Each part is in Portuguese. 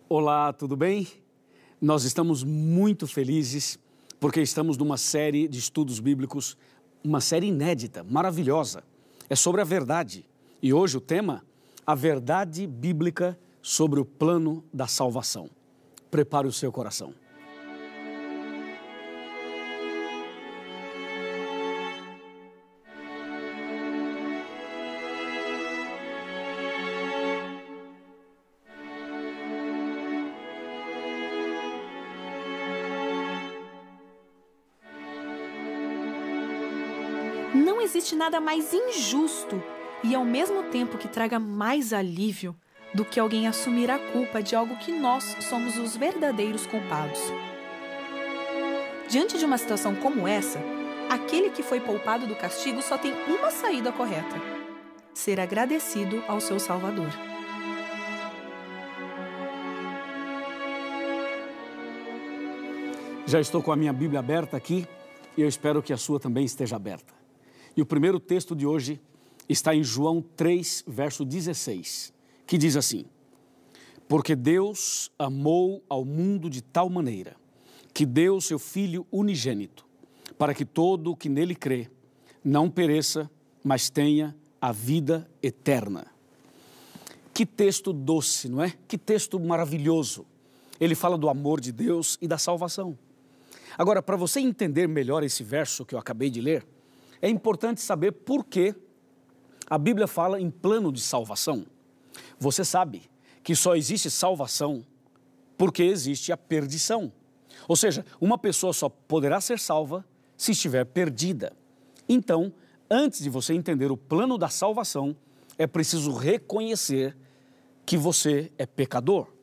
Olá, tudo bem? Nós estamos muito felizes porque estamos numa série de estudos bíblicos, uma série inédita, maravilhosa. É sobre a verdade. E hoje o tema, a verdade bíblica sobre o plano da salvação. Prepare o seu coração. Não existe nada mais injusto e ao mesmo tempo que traga mais alívio do que alguém assumir a culpa de algo que nós somos os verdadeiros culpados. Diante de uma situação como essa, aquele que foi poupado do castigo só tem uma saída correta: ser agradecido ao seu Salvador. Já estou com a minha Bíblia aberta aqui e eu espero que a sua também esteja aberta. E o primeiro texto de hoje está em João 3, verso 16, que diz assim: Porque Deus amou ao mundo de tal maneira que deu seu Filho unigênito, para que todo o que nele crê não pereça, mas tenha a vida eterna. Que texto doce, não é? Que texto maravilhoso. Ele fala do amor de Deus e da salvação. Agora, para você entender melhor esse verso que eu acabei de ler, é importante saber por que a Bíblia fala em plano de salvação. Você sabe que só existe salvação porque existe a perdição. Ou seja, uma pessoa só poderá ser salva se estiver perdida. Então, antes de você entender o plano da salvação, é preciso reconhecer que você é pecador.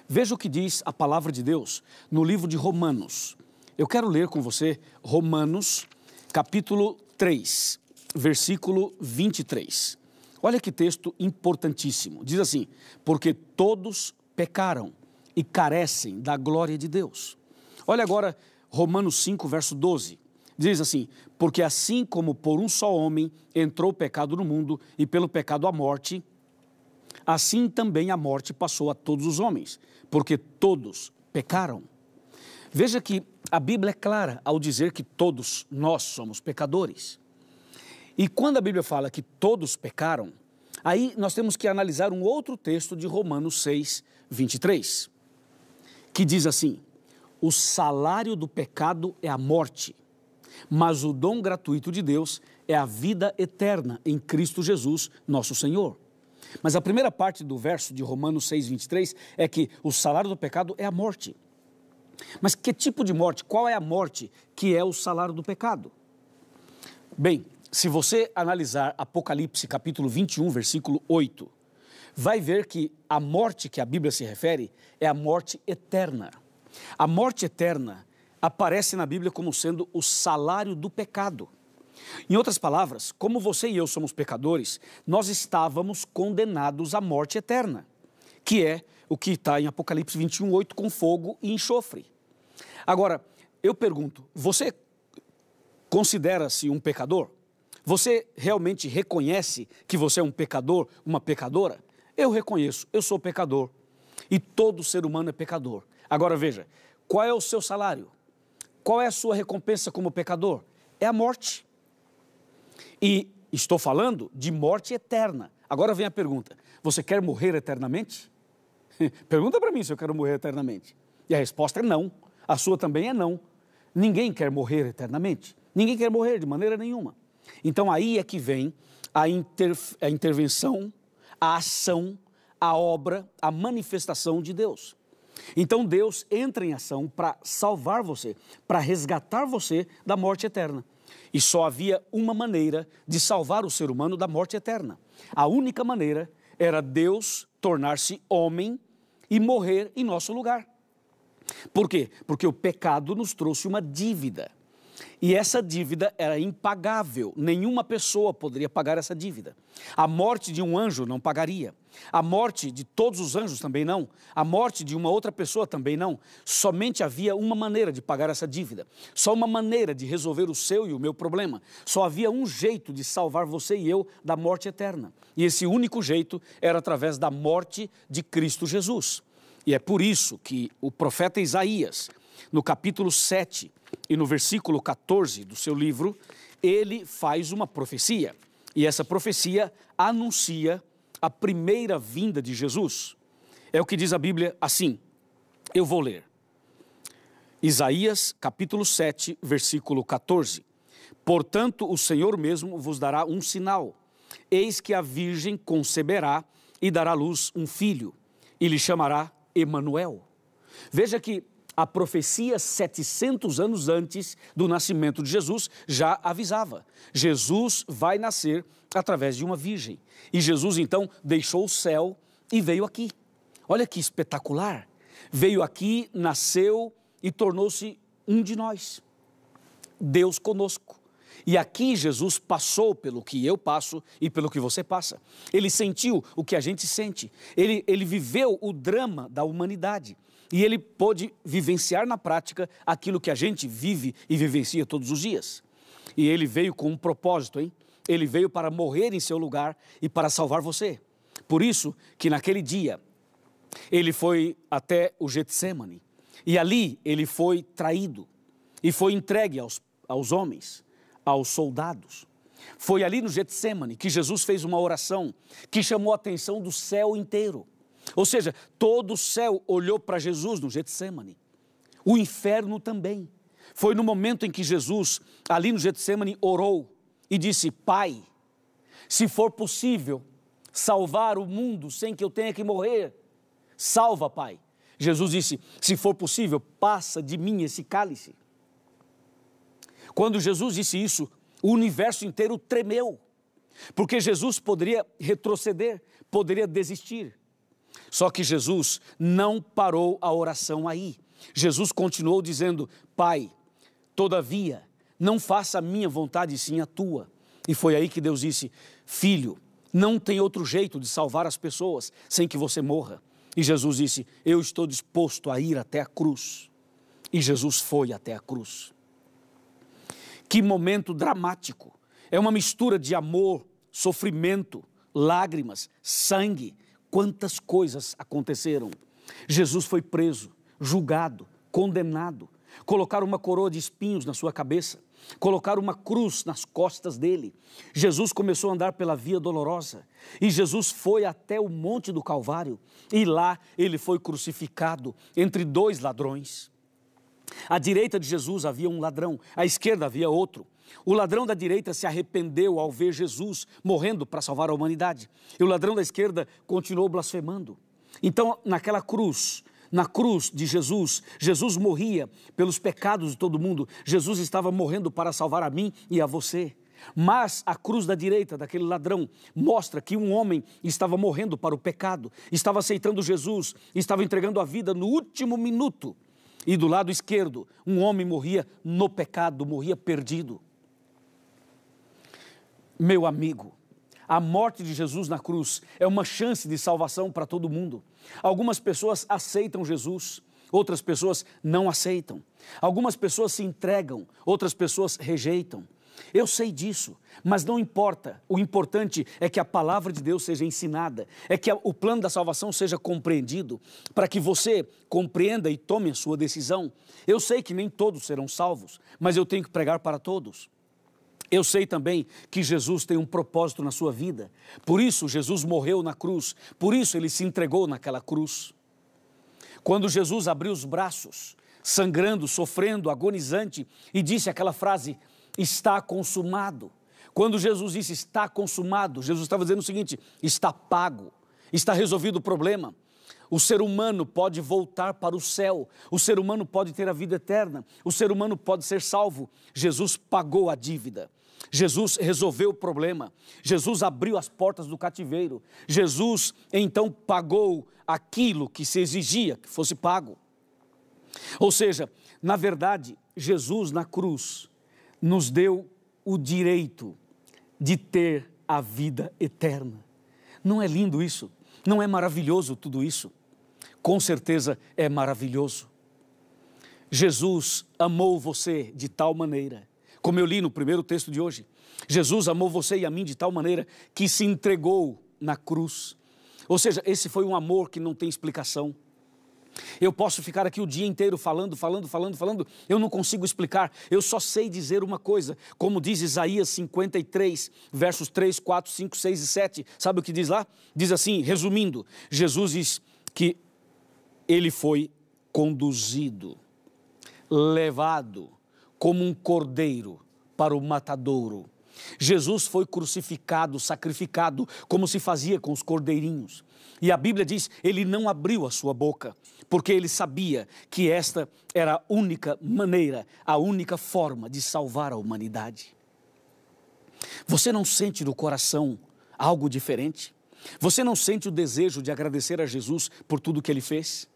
Veja o que diz a palavra de Deus no livro de Romanos. Eu quero ler com você Romanos, capítulo 3, versículo 23. Olha que texto importantíssimo. Diz assim: porque todos pecaram e carecem da glória de Deus. Olha agora Romanos 5, verso 12. Diz assim: porque assim como por um só homem entrou o pecado no mundo e pelo pecado a morte, assim também a morte passou a todos os homens, porque todos pecaram. Veja que a Bíblia é clara ao dizer que todos nós somos pecadores. E quando a Bíblia fala que todos pecaram, aí nós temos que analisar um outro texto de Romanos 6, 23, que diz assim: o salário do pecado é a morte, mas o dom gratuito de Deus é a vida eterna em Cristo Jesus, nosso Senhor. Mas a primeira parte do verso de Romanos 6, 23 é que o salário do pecado é a morte. Mas que tipo de morte? Qual é a morte que é o salário do pecado? Bem, se você analisar Apocalipse capítulo 21, versículo 8, vai ver que a morte que a Bíblia se refere é a morte eterna. A morte eterna aparece na Bíblia como sendo o salário do pecado. Em outras palavras, como você e eu somos pecadores, nós estávamos condenados à morte eterna, que é o que está em Apocalipse 21, 8, com fogo e enxofre. Agora, eu pergunto, você considera-se um pecador? Você realmente reconhece que você é um pecador, uma pecadora? Eu reconheço, eu sou pecador. E todo ser humano é pecador. Agora veja, qual é o seu salário? Qual é a sua recompensa como pecador? É a morte. E estou falando de morte eterna. Agora vem a pergunta, você quer morrer eternamente? Pergunta para mim se eu quero morrer eternamente. E a resposta é não. A sua também é não. Ninguém quer morrer eternamente. Ninguém quer morrer de maneira nenhuma. Então aí é que vem a intervenção, a ação, a obra, a manifestação de Deus. Então Deus entra em ação para salvar você, para resgatar você da morte eterna. E só havia uma maneira de salvar o ser humano da morte eterna. A única maneira era Deus tornar-se homem e morrer em nosso lugar. Por quê? Porque o pecado nos trouxe uma dívida. E essa dívida era impagável, nenhuma pessoa poderia pagar essa dívida. A morte de um anjo não pagaria, a morte de todos os anjos também não, a morte de uma outra pessoa também não. Somente havia uma maneira de pagar essa dívida, só uma maneira de resolver o seu e o meu problema. Só havia um jeito de salvar você e eu da morte eterna. E esse único jeito era através da morte de Cristo Jesus. E é por isso que o profeta Isaías, no capítulo 7 e no versículo 14 do seu livro, ele faz uma profecia. E essa profecia anuncia a primeira vinda de Jesus. É o que diz a Bíblia assim, eu vou ler. Isaías, capítulo 7, versículo 14. Portanto, o Senhor mesmo vos dará um sinal. Eis que a virgem conceberá e dará à luz um filho, e lhe chamará Emanuel. Veja que a profecia 700 anos antes do nascimento de Jesus já avisava. Jesus vai nascer através de uma virgem. E Jesus então deixou o céu e veio aqui. Olha que espetacular. Veio aqui, nasceu e tornou-se um de nós. Deus conosco. E aqui Jesus passou pelo que eu passo e pelo que você passa. Ele sentiu o que a gente sente. Ele viveu o drama da humanidade. E ele pôde vivenciar na prática aquilo que a gente vive e vivencia todos os dias. E ele veio com um propósito, hein? Ele veio para morrer em seu lugar e para salvar você. Por isso que naquele dia ele foi até o Getsêmani. E ali ele foi traído e foi entregue aos homens, aos soldados. Foi ali no Getsêmani que Jesus fez uma oração que chamou a atenção do céu inteiro. Ou seja, todo o céu olhou para Jesus no Getsêmani. O inferno também. Foi no momento em que Jesus, ali no Getsêmani, orou e disse, Pai, se for possível salvar o mundo sem que eu tenha que morrer, salva, Pai. Jesus disse, se for possível, passa de mim esse cálice. Quando Jesus disse isso, o universo inteiro tremeu, porque Jesus poderia retroceder, poderia desistir. Só que Jesus não parou a oração aí. Jesus continuou dizendo, Pai, todavia, não faça a minha vontade, sim a tua. E foi aí que Deus disse, Filho, não tem outro jeito de salvar as pessoas sem que você morra. E Jesus disse, eu estou disposto a ir até a cruz. E Jesus foi até a cruz. Que momento dramático. É uma mistura de amor, sofrimento, lágrimas, sangue. Quantas coisas aconteceram. Jesus foi preso, julgado, condenado. Colocaram uma coroa de espinhos na sua cabeça. Colocaram uma cruz nas costas dele. Jesus começou a andar pela via dolorosa. E Jesus foi até o Monte do Calvário. E lá ele foi crucificado entre dois ladrões. À direita de Jesus havia um ladrão, à esquerda havia outro. O ladrão da direita se arrependeu ao ver Jesus morrendo para salvar a humanidade. E o ladrão da esquerda continuou blasfemando. Então, naquela cruz, na cruz de Jesus, Jesus morria pelos pecados de todo mundo. Jesus estava morrendo para salvar a mim e a você. Mas a cruz da direita daquele ladrão mostra que um homem estava morrendo para o pecado, estava aceitando Jesus, estava entregando a vida no último minuto. E do lado esquerdo, um homem morria no pecado, morria perdido. Meu amigo, a morte de Jesus na cruz é uma chance de salvação para todo mundo. Algumas pessoas aceitam Jesus, outras pessoas não aceitam. Algumas pessoas se entregam, outras pessoas rejeitam. Eu sei disso, mas não importa. O importante é que a palavra de Deus seja ensinada, é que o plano da salvação seja compreendido, para que você compreenda e tome a sua decisão. Eu sei que nem todos serão salvos, mas eu tenho que pregar para todos. Eu sei também que Jesus tem um propósito na sua vida. Por isso Jesus morreu na cruz, por isso ele se entregou naquela cruz. Quando Jesus abriu os braços, sangrando, sofrendo, agonizante, e disse aquela frase, está consumado. Quando Jesus disse está consumado, Jesus estava dizendo o seguinte, está pago, está resolvido o problema. O ser humano pode voltar para o céu, o ser humano pode ter a vida eterna, o ser humano pode ser salvo. Jesus pagou a dívida, Jesus resolveu o problema, Jesus abriu as portas do cativeiro, Jesus então pagou aquilo que se exigia que fosse pago. Ou seja, na verdade, Jesus na cruz nos deu o direito de ter a vida eterna. Não é lindo isso? Não é maravilhoso tudo isso? Com certeza é maravilhoso. Jesus amou você de tal maneira, como eu li no primeiro texto de hoje, Jesus amou você e a mim de tal maneira que se entregou na cruz. Ou seja, esse foi um amor que não tem explicação. Eu posso ficar aqui o dia inteiro falando, eu não consigo explicar, eu só sei dizer uma coisa, como diz Isaías 53, versos 3, 4, 5, 6 e 7, sabe o que diz lá? Diz assim, resumindo, Jesus diz que ele foi conduzido, levado como um cordeiro para o matadouro. Jesus foi crucificado, sacrificado, como se fazia com os cordeirinhos. E a Bíblia diz, ele não abriu a sua boca, porque ele sabia que esta era a única maneira, a única forma de salvar a humanidade. Você não sente no coração algo diferente? Você não sente o desejo de agradecer a Jesus por tudo que ele fez?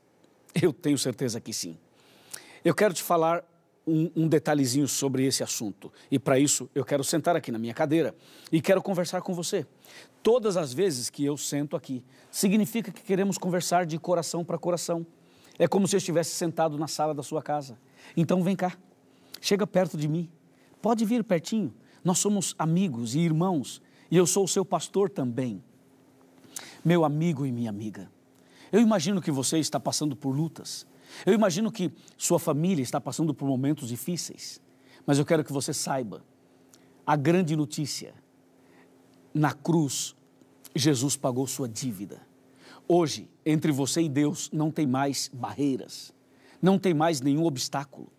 Eu tenho certeza que sim. Eu quero te falar um detalhezinho sobre esse assunto. E para isso eu quero sentar aqui na minha cadeira e quero conversar com você. Todas as vezes que eu sento aqui, significa que queremos conversar de coração para coração. É como se eu estivesse sentado na sala da sua casa. Então vem cá, chega perto de mim, pode vir pertinho. Nós somos amigos e irmãos e eu sou o seu pastor também. Meu amigo e minha amiga, eu imagino que você está passando por lutas. Eu imagino que sua família está passando por momentos difíceis, mas eu quero que você saiba, a grande notícia, na cruz, Jesus pagou sua dívida. Hoje, entre você e Deus, não tem mais barreiras, não tem mais nenhum obstáculo.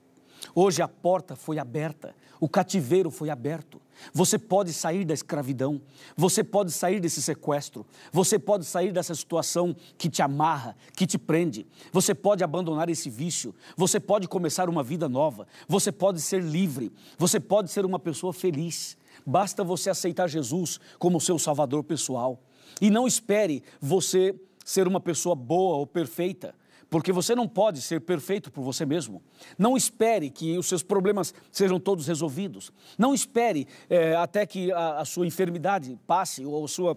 Hoje a porta foi aberta, o cativeiro foi aberto. Você pode sair da escravidão, você pode sair desse sequestro, você pode sair dessa situação que te amarra, que te prende. Você pode abandonar esse vício, você pode começar uma vida nova, você pode ser livre, você pode ser uma pessoa feliz. Basta você aceitar Jesus como seu salvador pessoal. E não espere você ser uma pessoa boa ou perfeita, porque você não pode ser perfeito por você mesmo. Não espere que os seus problemas sejam todos resolvidos. Não espere até que a sua enfermidade passe ou a sua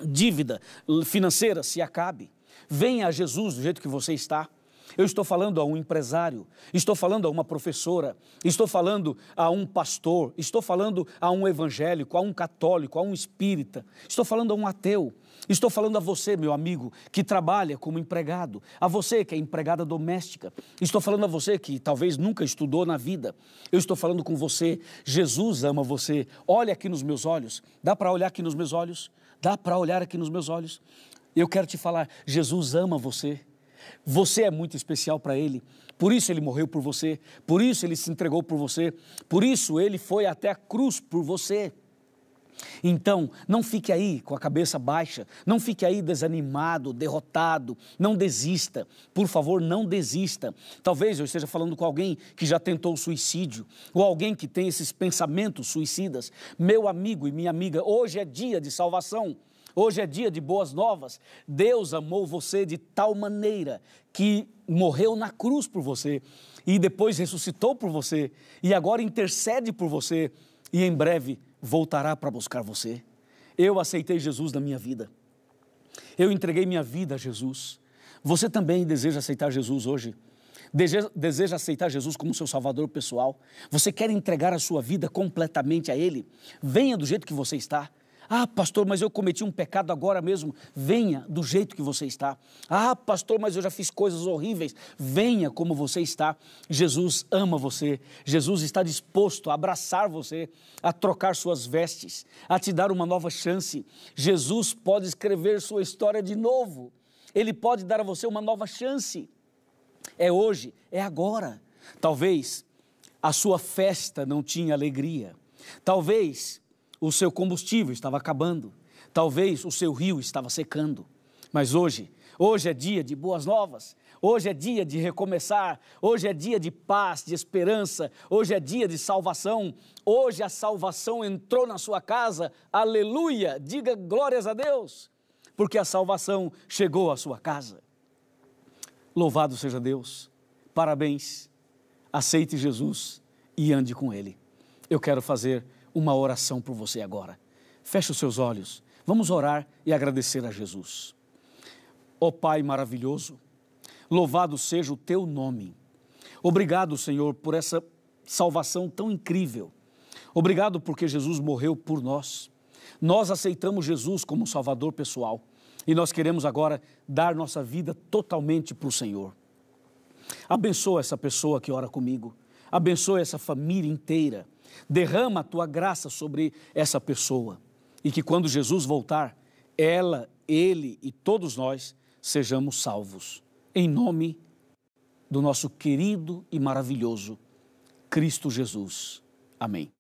dívida financeira se acabe. Venha a Jesus do jeito que você está. Eu estou falando a um empresário, estou falando a uma professora, estou falando a um pastor, estou falando a um evangélico, a um católico, a um espírita, estou falando a um ateu. Estou falando a você, meu amigo, que trabalha como empregado, a você que é empregada doméstica. Estou falando a você que talvez nunca estudou na vida. Eu estou falando com você, Jesus ama você. Olha aqui nos meus olhos. Dá para olhar aqui nos meus olhos? Dá para olhar aqui nos meus olhos? Eu quero te falar, Jesus ama você. Você é muito especial para Ele. Por isso Ele morreu por você. Por isso Ele se entregou por você. Por isso Ele foi até a cruz por você. Então, não fique aí com a cabeça baixa, não fique aí desanimado, derrotado, não desista, por favor, não desista. Talvez eu esteja falando com alguém que já tentou o suicídio, ou alguém que tem esses pensamentos suicidas. Meu amigo e minha amiga, hoje é dia de salvação, hoje é dia de boas novas. Deus amou você de tal maneira que morreu na cruz por você, e depois ressuscitou por você, e agora intercede por você, e em breve voltará para buscar você. Eu aceitei Jesus na minha vida. Eu entreguei minha vida a Jesus. Você também deseja aceitar Jesus hoje? Deseja aceitar Jesus como seu salvador pessoal? Você quer entregar a sua vida completamente a Ele? Venha do jeito que você está. Ah, pastor, mas eu cometi um pecado agora mesmo. Venha do jeito que você está. Ah, pastor, mas eu já fiz coisas horríveis. Venha como você está. Jesus ama você. Jesus está disposto a abraçar você, a trocar suas vestes, a te dar uma nova chance. Jesus pode escrever sua história de novo. Ele pode dar a você uma nova chance. É hoje, é agora. Talvez a sua festa não tinha alegria. Talvez o seu combustível estava acabando, talvez o seu rio estava secando, mas hoje é dia de boas novas, hoje é dia de recomeçar, hoje é dia de paz, de esperança, hoje é dia de salvação, hoje a salvação entrou na sua casa, aleluia, diga glórias a Deus, porque a salvação chegou à sua casa. Louvado seja Deus, parabéns, aceite Jesus e ande com Ele. Eu quero fazer uma oração por você agora. Feche os seus olhos. Vamos orar e agradecer a Jesus. Ó Pai maravilhoso, louvado seja o teu nome. Obrigado, Senhor, por essa salvação tão incrível. Obrigado porque Jesus morreu por nós. Nós aceitamos Jesus como Salvador pessoal e nós queremos agora dar nossa vida totalmente para o Senhor. Abençoa essa pessoa que ora comigo. Abençoa essa família inteira. Derrama a tua graça sobre essa pessoa. E que quando Jesus voltar, ela, ele e todos nós sejamos salvos. Em nome do nosso querido e maravilhoso Cristo Jesus. Amém.